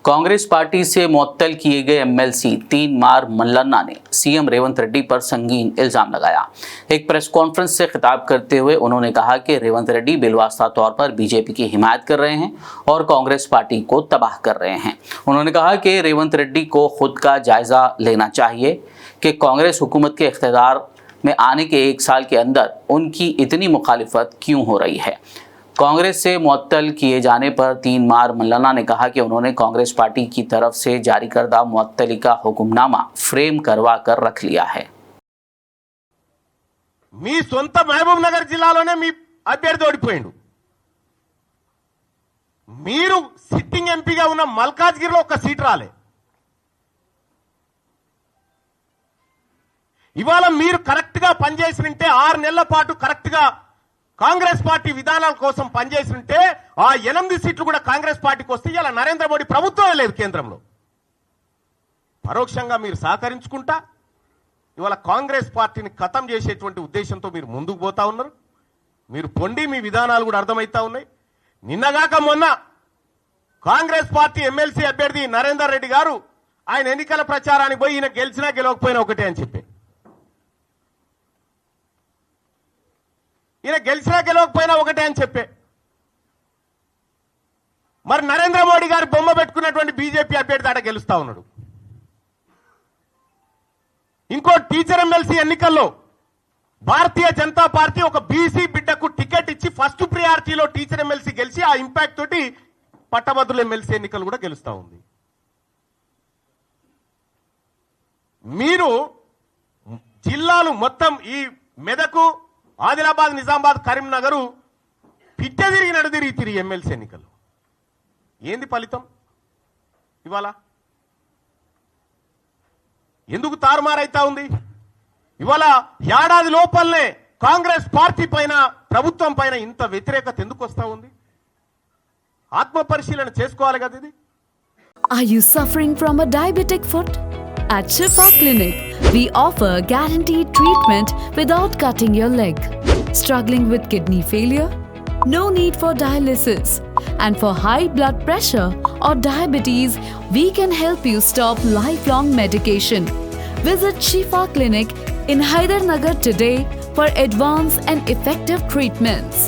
Congress party से मुअत्तल किए गए एमएलसी तीन मार मल्लन्ना ने सीएम रेवंत रेड्डी पर संगीन इल्जाम लगाया। एक प्रेस कॉन्फ्रेंस से खिताब करते हुए उन्होंने कहा कि रेवंत रेड्डी बिलवास्ता तौर पर बीजेपी की हिमायत कर रहे हैं और कांग्रेस पार्टी को तबाह कर रहे हैं। उन्होंने कहा कि रेवंत रेड्डी को खुद का जायजा लेना चाहिए कि कांग्रेस हुकूमत के इख्तियार में आने के 1 साल के अंदर उनकी इतनी मुखालिफत क्यों हो रही है। कांग्रेस से मुअत्तल किए जाने पर तीन मार मल्लन्ना ने कहा कि उन्होंने कांग्रेस पार्टी की तरफ से जारी करदा मुअत्तली का हुक्मनामा फ्रेम करवा कर रख लिया है। మీ సొంత మహబూబ్ నగర్ జిల్లాలోనే మీ అభ్యర్థి ఓడిపోయిండు। మీరు సిట్టింగ్ ఎంపీగా ఉన్న మల్కాజ్గిరిలో ఒక సీట్ రాలే। ఇవాళ మీరు కరెక్ట్ గా పనిచేసినంటే 6 నెలల పాటు కరెక్ట్ గా కాంగ్రెస్ పార్టీ విధానాల కోసం పనిచేసినంటే ఆ 8 సీట్లు కూడా కాంగ్రెస్ పార్టీకి వస్తే ఇలా నరేంద్ర మోడీ ప్రభుత్వమే లేదు కేంద్రంలో। పరోక్షంగా మీరు సహకరించుకుంటా ఇవాళ కాంగ్రెస్ పార్టీని ఖతం చేసేటువంటి ఉద్దేశంతో మీరు ముందుకు పోతా ఉన్నారు। మీరు పొండి మీ విధానాలు కూడా అర్థమైతా ఉన్నాయి। నిన్నగాక మొన్న కాంగ్రెస్ పార్టీ ఎమ్మెల్సీ అభ్యర్థి నరేందర్ రెడ్డి గారు ఆయన ఎన్నికల ప్రచారానికి పోయి ఈయన గెలిచినా గెలవకపోయినా ఒకటే అని చెప్పి ఈయన గెలిచినా గెలవకపోయినా ఒకటే అని చెప్పే మరి నరేంద్ర మోడీ గారు బొమ్మ పెట్టుకున్నటువంటి బీజేపీ అభ్యర్థి ఆడ గెలుస్తా ఉన్నాడు। ఇంకో టీచర్ ఎమ్మెల్సీ ఎన్నికల్లో భారతీయ జనతా పార్టీ ఒక బీసీ బిడ్డకు టికెట్ ఇచ్చి ఫస్ట్ ప్రియారిటీలో టీచర్ ఎమ్మెల్సీ గెలిచి ఆ ఇంపాక్ట్ తోటి పట్టభద్రుల ఎమ్మెల్సీ ఎన్నికలు కూడా గెలుస్తా ఉంది। మీరు జిల్లాలు మొత్తం ఈ మెదకు ఆదిలాబాద్ నిజామాబాద్ కరీంనగర్ పిట్ట తిరిగి నడుదిరిగి ఎమ్మెల్సీ ఎన్నికలు ఏంది ఫలితం? ఇవాళ ఎందుకు తారుమారైతా ఉంది? ఇవాళ ఏడాది లోపలనే కాంగ్రెస్ పార్టీ పైన ప్రభుత్వం పైన ఇంత వ్యతిరేకత ఎందుకు వస్తా ఉంది? ఆత్మ పరిశీలన చేసుకోవాలి కదా ఇది। Are you suffering from a diabetic foot? At Shifa Clinic, we offer guaranteed treatment without cutting your leg. Struggling with kidney failure? No need for dialysis. And for high blood pressure or diabetes, we can help you stop lifelong medication. Visit Shifa Clinic in Hydernagar today for advanced and effective treatments.